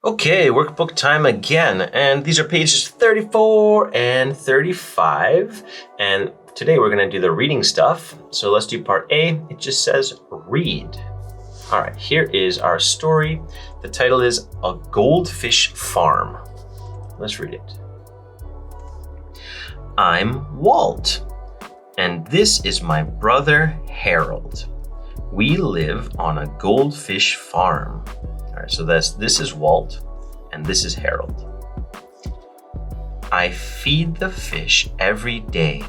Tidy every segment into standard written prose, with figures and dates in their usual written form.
Okay, workbook time again, and these are pages 34 and 35, and today we're going to do the reading stuff. So let's do part A. It just says read. All right, here is our story. The title is A Goldfish Farm. Let's read it. I'm Walt, and this is my brother Harold. We live on a goldfish farm. All right, so this is Walt, and this is Harold. I feed the fish every day.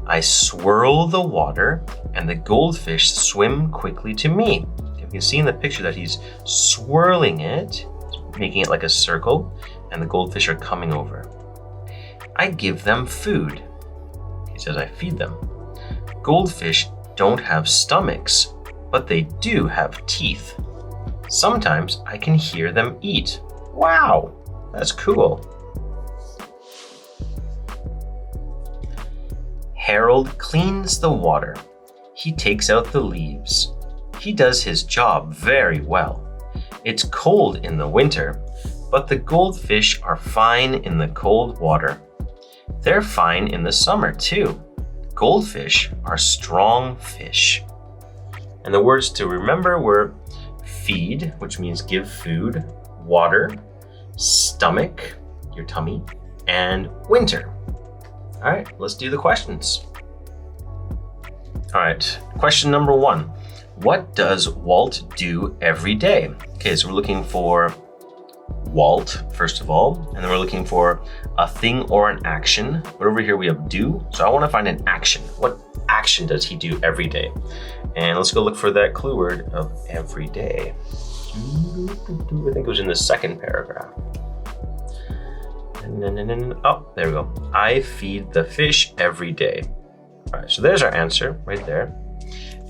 I swirl the water, and the goldfish swim quickly to me. You can see in the picture that he's swirling it, making it like a circle, and the goldfish are coming over. I give them food. He says I feed them. Goldfish don't have stomachs, but they do have teeth. Sometimes I can hear them eat. Wow, that's cool. Harold cleans the water. He takes out the leaves. He does his job very well. It's cold in the winter, but the goldfish are fine in the cold water. They're fine in the summer too. Goldfish are strong fish. And the words to remember were feed, which means give food, water, stomach, your tummy, and winter. All right, let's do the questions. All right, question number 1. What does Walt do every day? Okay, so we're looking for Walt, first of all, and then we're looking for a thing or an action. But over here we have do, so I want to find an action. What action does he do every day? And let's go look for that clue word of every day. I think it was in the second paragraph. Oh, there we go. I feed the fish every day. All right, so there's our answer right there.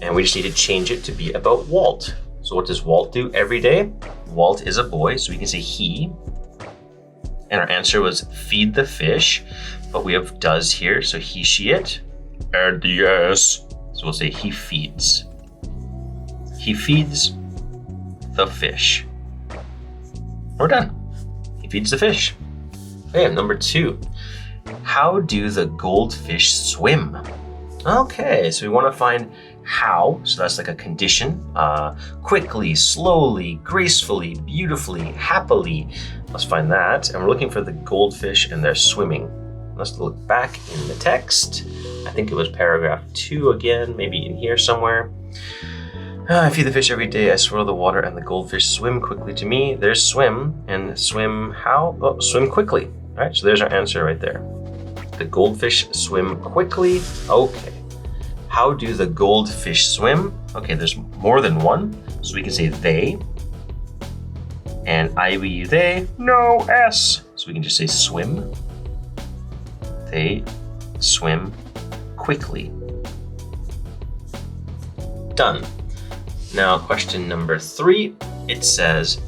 And we just need to change it to be about Walt. So what does Walt do every day? Walt is a boy, so we can say he. And our answer was feed the fish, but we have does here, so he, she, it. And yes. So we'll say he feeds. He feeds the fish. We're done. He feeds the fish. Okay, number 2. How do the goldfish swim? Okay, so we want to find how, so that's like a condition. Quickly, slowly, gracefully, beautifully, happily. Let's find that. And we're looking for the goldfish and they're swimming. Let's look back in the text. I think it was paragraph 2 again, maybe in here somewhere. I feed the fish every day, I swirl the water, and the goldfish swim quickly to me. There's swim, and swim how? Oh, swim quickly. All right, so there's our answer right there. The goldfish swim quickly. Okay. How do the goldfish swim? Okay, there's more than one, so we can say they. And I-we, they, no S. So we can just say swim. They swim quickly. Done. Now, question number 3, it says,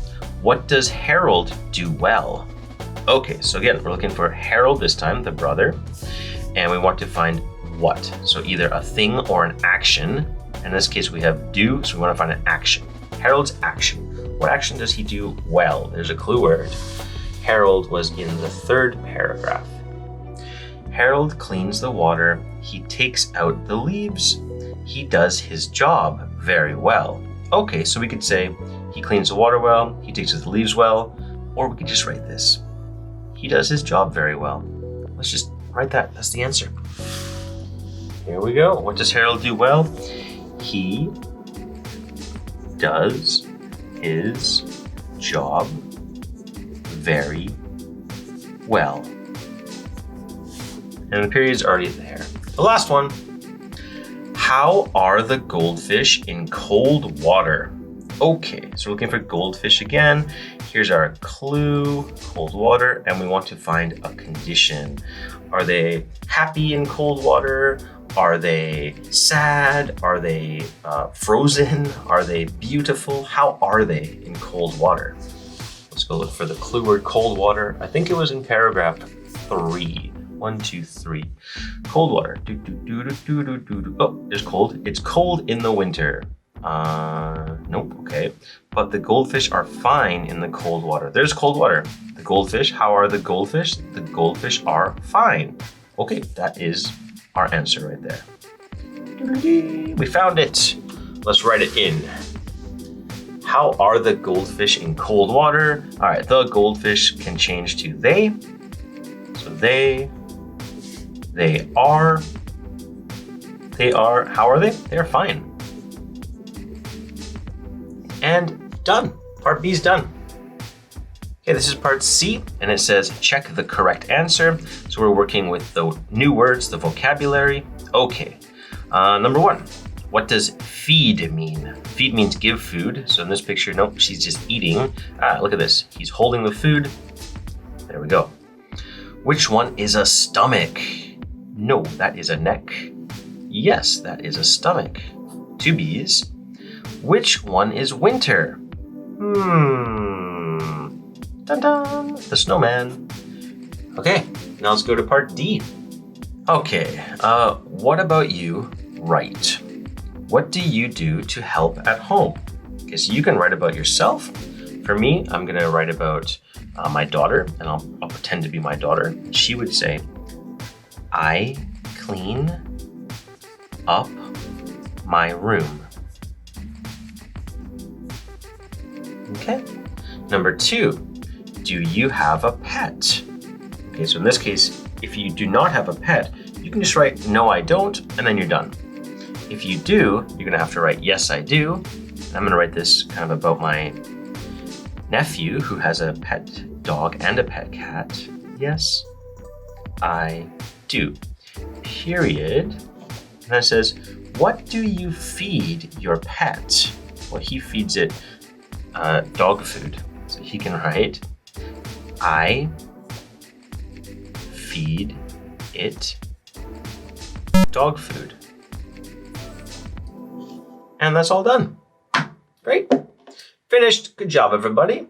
what does Harold do well? Okay, so again, we're looking for Harold this time, the brother, and we want to find what. So either a thing or an action. In this case, we have do, so we want to find an action. Harold's action. What action does he do well? There's a clue word. Harold was in the 3rd paragraph. Harold cleans the water. He takes out the leaves. He does his job very well. Okay, so we could say he cleans the water well, he takes out the leaves well, or we could just write this. He does his job very well. Let's just write that. That's the answer. Here we go. What does Harold do well? He does his job very well. And the period's already there. The last one. How are the goldfish in cold water? Okay, so we're looking for goldfish again. Here's our clue, cold water, and we want to find a condition. Are they happy in cold water? Are they sad? Are they frozen? Are they beautiful? How are they in cold water? Let's go look for the clue word cold water. I think it was in paragraph 3. 1, 2, 3. Cold water. Oh, there's cold. It's cold in the winter. Nope, okay. but the goldfish are fine in the cold water. There's cold water. The goldfish, how are the goldfish? The goldfish are fine. Okay, that is our answer right there. We found it. Let's write it in. How are the goldfish in cold water? All right, the goldfish can change to they. So they are, how are they? They are fine. And done. Part B is done. Okay, this is part C, and it says check the correct answer. So we're working with the new words, the vocabulary. Okay, number 1. What does feed mean? Feed means give food. So in this picture, nope, she's just eating. Look at this. He's holding the food. There we go. Which one is a stomach? No, that is a neck. Yes, that is a stomach. 2 B's. Which one is winter? Dun dun, the snowman. Okay, now let's go to part D. Okay, what about you write? What do you do to help at home? Okay, so you can write about yourself. For me, I'm gonna write about my daughter, and I'll pretend to be my daughter. She would say, I clean up my room. Okay. Number 2, do you have a pet? Okay, so in this case, if you do not have a pet, you can just write, no, I don't, and then you're done. If you do, you're gonna have to write, yes, I do. I'm gonna write this kind of about my nephew who has a pet dog and a pet cat. Yes, I do. Period. And then it says, what do you feed your pet? Well, he feeds it dog food. So he can write, I feed it dog food. And that's all done. Great. Finished. Good job, everybody.